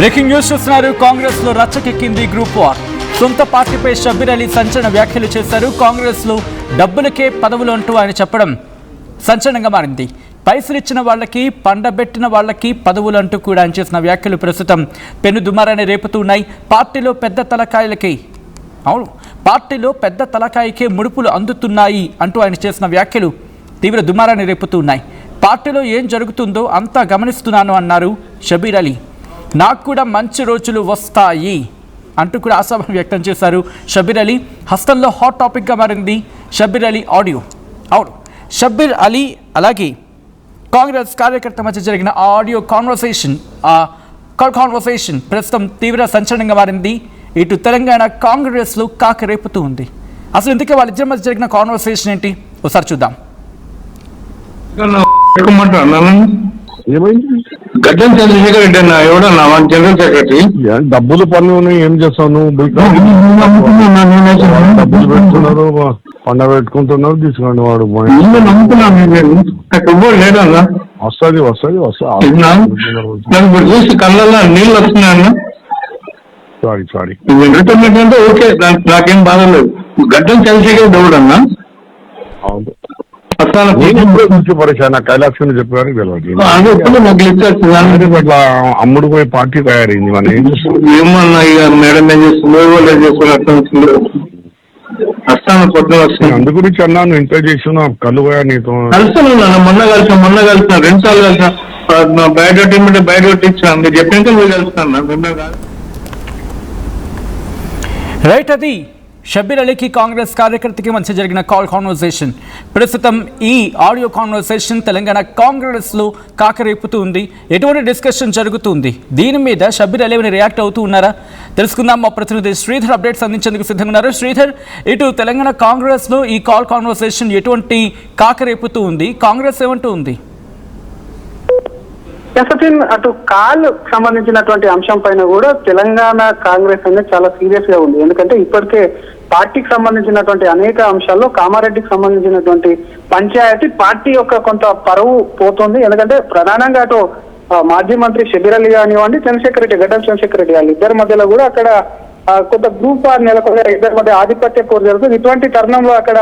Breaking news చూస్తున్నారు. కాంగ్రెస్ లో రచ్చకెక్కింది group war. సొంత పార్టీపై షబ్బీర్ అలీ సంచలన వ్యాఖ్యలు చేశారు. కాంగ్రెస్ లో డబ్బులకే పదవులు అంటూ ఆయన చెప్పడం సంచలనంగా మారింది. పైసలిచ్చిన వాళ్ళకి, పండబెట్టిన వాళ్ళకి పదవులు అంటూ కూడా ఆయన చేసిన వ్యాఖ్యలు ప్రస్తుతం పెను దుమారాన్ని రేపుతున్నాయి. పార్టీలో పెద్ద తలకాయకే ముడుపులు అందుతున్నాయి అంటూ ఆయన చేసిన వ్యాఖ్యలు తీవ్ర దుమారాన్ని రేపుతున్నాయి. పార్టీలో ఏం జరుగుతుందో అంతా గమనిస్తున్నాను అన్నారు షబ్బీర్ అలీ. నాకు కూడా మంచి రోజులు వస్తాయి అంటూ కూడా ఆశాభావం వ్యక్తం చేశారు షబ్బీర్ అలీ. హస్తంలో హాట్ టాపిక్గా మారింది షబ్బీర్ అలీ ఆడియో. అవును, షబ్బీర్ అలీ అలాగే కాంగ్రెస్ కార్యకర్త మధ్య జరిగిన ఆడియో కాన్వర్సేషన్ ప్రస్తుతం తీవ్ర సంచలనంగా మారింది. ఇటు తెలంగాణ కాంగ్రెస్లో కాక రేపుతూ ఉంది. అసలు ఇందుకే వాళ్ళిద్దరి మధ్య జరిగిన కాన్వర్సేషన్ ఏంటి ఒకసారి చూద్దాం. గడ్డం చంద్రశేఖర్ రెడ్డి అన్న ఎవడన్నా జనరల్ సెక్రటరీ. డబ్బులు పనులు ఏం చేస్తావు నువ్వు? డబ్బులు పెడుతున్నారు, పండ పెట్టుకుంటున్నారు, తీసుకోండి. వాడు నమ్ముతున్నాను లేదన్నా. వస్తుంది చూసి కళ్ళల్లో నీళ్ళు వస్తున్నాయన్న. సారీ ఎంటర్టైన్మెంట్ అంటే ఓకే, నాకేం బాధ లేదు. గడ్డం చంద్రశేఖర్ ఎవడన్నా? అవును, కైలాసం చెప్పారు. ఇట్లా అమ్ముడు పోయే పార్టీ తయారైంది. మనం ఏం చేస్తాం? ఏమన్నా ఇక మేడం ఏం చేస్తున్నారు? అందు గురించి అన్నాను, ఇంటర్ చేసిన కళ్ళు పోయా నీతో కలుస్తాను. మొన్న కలిసిన 2 సార్లు కలిసిన. బయోడేట్ ఇచ్చిన మీరు చెప్పాక మీరు కలుస్తాను. రైట్, అది షబ్బీర్ అలీకి కాంగ్రెస్ కార్యకర్తకి మధ్య జరిగిన కాన్వర్సేషన్. ప్రస్తుతం ఈ ఆడియో కాన్వర్సేషన్ తెలంగాణ కాంగ్రెస్లో కాకరేపుతూ ఉంది. ఎటువంటి డిస్కషన్ జరుగుతుంది, దీని మీద షబ్బీర్ అలీ రియాక్ట్ అవుతూ ఉన్నారా తెలుసుకుందాం. మా ప్రతినిధి శ్రీధర్ అప్డేట్స్ అందించేందుకు సిద్ధంగా ఉన్నారు. శ్రీధర్, ఇటు తెలంగాణ కాంగ్రెస్లో ఈ కాన్వర్సేషన్ ఎటువంటి కాకరేపుతూ ఉంది, కాంగ్రెస్ ఏమంటూ ఉంది? సచిన్, అటు కాల్ సంబంధించినటువంటి అంశం పైన కూడా తెలంగాణ కాంగ్రెస్ అనేది చాలా సీరియస్ గా ఉంది. ఎందుకంటే ఇప్పటికే పార్టీకి సంబంధించినటువంటి అనేక అంశాల్లో కామారెడ్డికి సంబంధించినటువంటి పంచాయతీ పార్టీ యొక్క కొంత పరువు పోతుంది. ఎందుకంటే ప్రధానంగా అటు మాజీ మంత్రి షబ్బీర్ అలీ కానివ్వండి, గడ్డం చంద్రశేఖర్ రెడ్డి గారు ఇద్దరి మధ్యలో కూడా అక్కడ కొంత గ్రూప్ వార్ నెలకొనే, ఇద్దరి మధ్య ఆధిపత్య పోరు జరుగుతుంది. ఇటువంటి తరుణంలో అక్కడ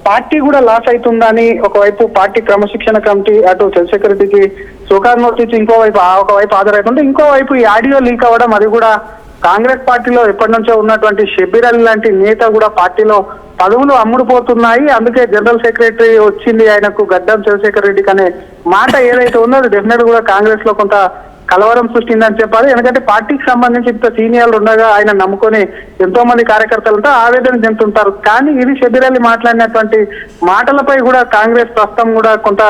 పార్టీ కూడా లాస్ అవుతుందని ఒకవైపు పార్టీ క్రమశిక్షణ కమిటీ అటు చంద్రశేఖర్ రెడ్డికి సుఖాన్ నోటీస్ ఒకవైపు హాజరవుతుంటే, ఇంకోవైపు ఈ ఆడియో లీక్ అవ్వడం, అది కూడా కాంగ్రెస్ పార్టీలో ఎప్పటి నుంచో ఉన్నటువంటి షబ్బీర్ అలీ లాంటి నేత కూడా పార్టీలో పదవులు అమ్ముడుపోతున్నాయి, అందుకే జనరల్ సెక్రటరీ వచ్చింది ఆయనకు గడ్డం చంద్రశేఖర్ రెడ్డికి అనే మాట ఏదైతే ఉందో అది డెఫినెట్ కూడా కాంగ్రెస్ లో కొంత కలవరం సృష్టిందని చెప్పాలి. ఎందుకంటే పార్టీకి సంబంధించి ఇంత సీనియర్లు ఉండగా ఆయన నమ్ముకొని ఎంతో మంది కార్యకర్తలతో ఆవేదన చెందుతుంటారు. కానీ ఇది షబ్బీర్ అలీ మాట్లాడినటువంటి మాటలపై కూడా కాంగ్రెస్ ప్రస్తుతం కూడా కొంత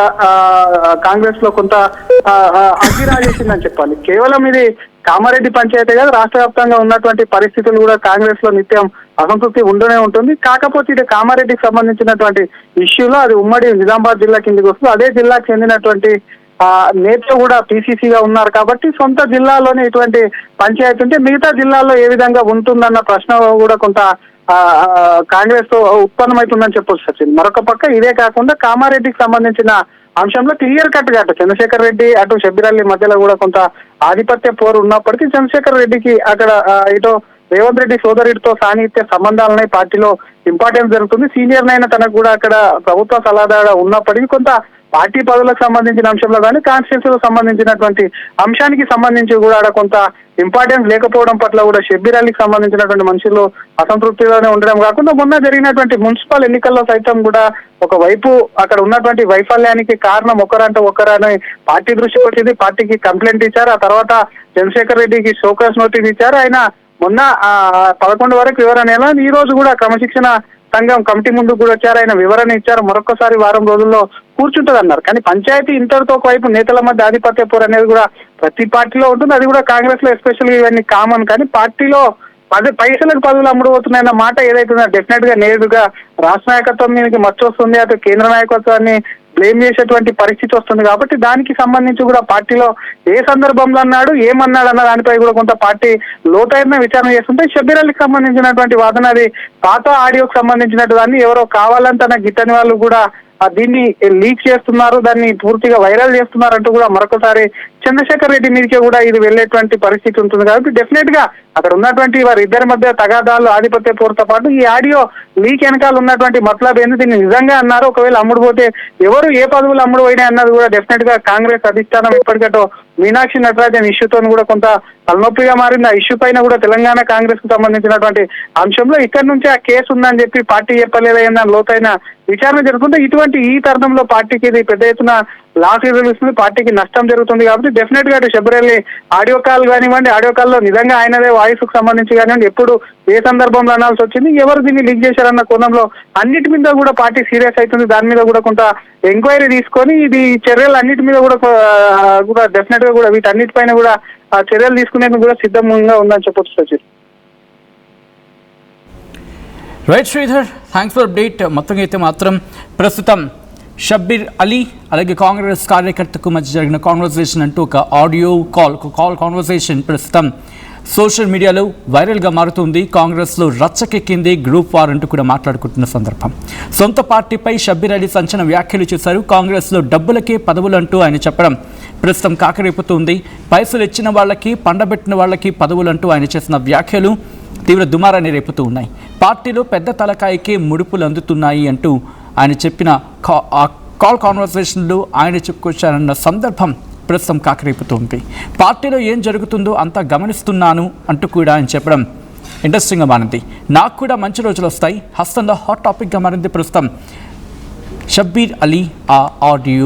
కాంగ్రెస్ లో కొంత అగ్గిరాజేసిందని చెప్పాలి. కేవలం ఇది కామారెడ్డి పంచాయతీ కాదు, రాష్ట్ర వ్యాప్తంగా ఉన్నటువంటి పరిస్థితులు కూడా కాంగ్రెస్ లో నిత్యం అసంతృప్తి ఉండనే ఉంటుంది. కాకపోతే ఇది కామారెడ్డికి సంబంధించినటువంటి ఇష్యూలో అది ఉమ్మడి నిజామాబాద్ జిల్లా కిందికి వస్తుంది. అదే జిల్లాకు చెందినటువంటి నేత కూడా పిసిసిగా ఉన్నారు కాబట్టి సొంత జిల్లాలోనే ఇటువంటి పంచాయతీ ఉంటే మిగతా జిల్లాల్లో ఏ విధంగా ఉంటుందన్న ప్రశ్న కూడా కొంత కాంగ్రెస్ తో ఉత్పన్నమవుతుందని చెప్పొచ్చు సచిన్. మరొక పక్క ఇదే కాకుండా కామారెడ్డికి సంబంధించిన అంశంలో క్లియర్ కట్ గా అటు చంద్రశేఖర్ రెడ్డి అటు షబ్బీర్ అలీ మధ్యలో కూడా కొంత ఆధిపత్య పోరు ఉన్నప్పటికీ చంద్రశేఖర్ రెడ్డికి అక్కడ ఇటు రేవంత్ రెడ్డి సోదరుడితో సాన్నిహిత్య సంబంధాలనే పార్టీలో ఇంపార్టెన్స్ జరుగుతుంది. సీనియర్ నైనా తనకు కూడా అక్కడ ప్రభుత్వ సలహాదారు ఉన్నప్పటికీ కొంత పార్టీ పదవులకు సంబంధించిన అంశంలో కానీ కాన్స్టిట్యూన్సీలకు సంబంధించినటువంటి అంశానికి సంబంధించి కూడా కొంత ఇంపార్టెన్స్ లేకపోవడం పట్ల కూడా షబ్బీర్ అలీకి సంబంధించినటువంటి మనుషులు అసంతృప్తిలోనే ఉండడం కాకుండా మొన్న జరిగినటువంటి మున్సిపల్ ఎన్నికల్లో సైతం కూడా ఒకవైపు అక్కడ ఉన్నటువంటి వైఫల్యానికి కారణం ఒకరని పార్టీ దృష్టికి వచ్చింది. పార్టీకి కంప్లైంట్ ఇచ్చారు. ఆ తర్వాత చంద్రశేఖర్ రెడ్డికి షోకాస్ నోటీస్ ఇచ్చారు. ఆయన మొన్న 11 వరకు వివరణ ఎలా, ఈ రోజు కూడా క్రమశిక్షణ సంఘం కమిటీ ముందు కూడా వచ్చారు. ఆయన వివరణ ఇచ్చారు. మరొకసారి వారం రోజుల్లో కూర్చుంటుంది అన్నారు. కానీ పంచాయతీ ఇంతటితో ఒకవైపు నేతల మధ్య ఆధిపత్య పోరు అనేది కూడా ప్రతి పార్టీలో ఉంటుంది. అది కూడా కాంగ్రెస్ లో ఎస్పెషల్లీ ఇవన్నీ కామన్. కానీ పార్టీలో పైసలకు పదవులు అమ్ముడుపోతున్నాయన్న మాట ఏదైతుందో డెఫినెట్ గా నేరుగా రాష్ట్ర నాయకత్వం మీదకి మచ్చ వస్తుంది, అటు కేంద్ర నాయకత్వాన్ని బ్లేమ్ చేసేటువంటి పరిస్థితి వస్తుంది. కాబట్టి దానికి సంబంధించి కూడా పార్టీలో ఏ సందర్భంలో అన్నాడు, ఏమన్నాడు అన్న దానిపై కూడా కొంత పార్టీ లోతైన విచారణ చేస్తుంటే, షబ్బీర్ అలీకి సంబంధించినటువంటి వాదన అది పాత ఆడియోకి సంబంధించినట్టు దాన్ని ఎవరో కావాలని తన గిట్టని వాళ్ళు కూడా దీన్ని లీక్ చేస్తున్నారు, దాన్ని పూర్తిగా వైరల్ చేస్తున్నారు అంటూ కూడా మరొకసారి చంద్రశేఖర్ రెడ్డి మీదకే కూడా ఇది వెళ్లేటువంటి పరిస్థితి ఉంటుంది. కాబట్టి డెఫినెట్ గా అక్కడ ఉన్నటువంటి వారి ఇద్దరి మధ్య తగాదాలు, ఆధిపత్య పోరుతో పాటు ఈ ఆడియో లీక్ వెనకాల ఉన్నటువంటి మతలబ్ ఏంది, దీన్ని నిజంగా అన్నారు, ఒకవేళ అమ్ముడు పోతే ఎవరు ఏ పదవులు అమ్ముడు పోయినా అన్నది కూడా డెఫినెట్ గా కాంగ్రెస్ అధిష్టానం ఇప్పటికటో మీనాక్షి నటరాజన్ ఇష్యూతో కూడా కొంత తలనొప్పిగా మారింది. ఆ ఇష్యూ పైన కూడా తెలంగాణ కాంగ్రెస్ కు సంబంధించినటువంటి అంశంలో ఇక్కడ నుంచి ఆ కేసు ఉందని చెప్పి పార్టీ చెప్పలేదని లోతైన విచారణ జరుగుతుంటే ఈ తరుణంలో పార్టీకి ఇది పెద్ద ఎత్తున లాస్ ఎదురుస్తుంది, పార్టీకి నష్టం జరుగుతుంది. కాబట్టి డెఫినెట్ గా శబరిమల ఆడియో కాల్ కానివ్వండి, ఆడియో కాల్ లో నిజంగా ఆయనదే వాయిస్ కు సంబంధించి కానివ్వండి, ఎప్పుడు ఏ సందర్భంలో అనాల్సి వచ్చింది, ఎవరు దీన్ని లీక్ చేశారన్న కోణంలో అన్నిటి మీద కూడా పార్టీ సీరియస్ అవుతుంది. దాని మీద కూడా కొంత ఎంక్వైరీ తీసుకొని ఇది చర్యలు అన్నిటి మీద కూడా డెఫినెట్ గా కూడా వీటన్నిటిపైన కూడా చర్యలు తీసుకునేందుకు కూడా సిద్ధంగా ఉందని చెప్పొచ్చు Sachin. Right Sridhar, thanks for update. మొత్తంగా అయితే మాత్రం ప్రస్తుతం షబ్బీర్ అలీ అలాగే కాంగ్రెస్ కార్యకర్తకు మధ్య జరిగిన కాన్వర్సేషన్ అంటూ ఒక ఆడియో కాల్ కాన్వర్సేషన్ ప్రస్తుతం సోషల్ మీడియాలో వైరల్గా మారుతుంది. కాంగ్రెస్లో రచ్చకెక్కింది, గ్రూప్ వార్ అంటూ కూడా మాట్లాడుకుంటున్న సందర్భం. సొంత పార్టీపై షబ్బీర్ అలీ సంచలన వ్యాఖ్యలు చేశారు. కాంగ్రెస్లో డబ్బులకే పదవులు అంటూ ఆయన చెప్పడం ప్రస్తుతం కాకరేపుతుంది. పైసలు ఇచ్చిన వాళ్ళకి, పండబెట్టిన వాళ్ళకి పదవులు అంటూ ఆయన చేసిన వ్యాఖ్యలు తీవ్ర దుమారాన్ని రేపుతూ ఉన్నాయి. పార్టీలో పెద్ద తలకాయకే ముడుపులు అందుతున్నాయి అంటూ ఆయన చెప్పిన కాల్ కాన్వర్సేషన్లో ఆయన చెప్పుకొచ్చారన్న సందర్భం ప్రస్తుతం కాకరేపుతోంది. పార్టీలో ఏం జరుగుతుందో అంతా గమనిస్తున్నాను అంటూ కూడా ఆయన చెప్పడం ఇంట్రెస్టింగ్గా మారింది. నాకు కూడా మంచి రోజులు వస్తాయి హస్తంలో హాట్ టాపిక్గా మారింది ప్రస్తుతం షబ్బీర్ అలీ ఆ ఆడియో.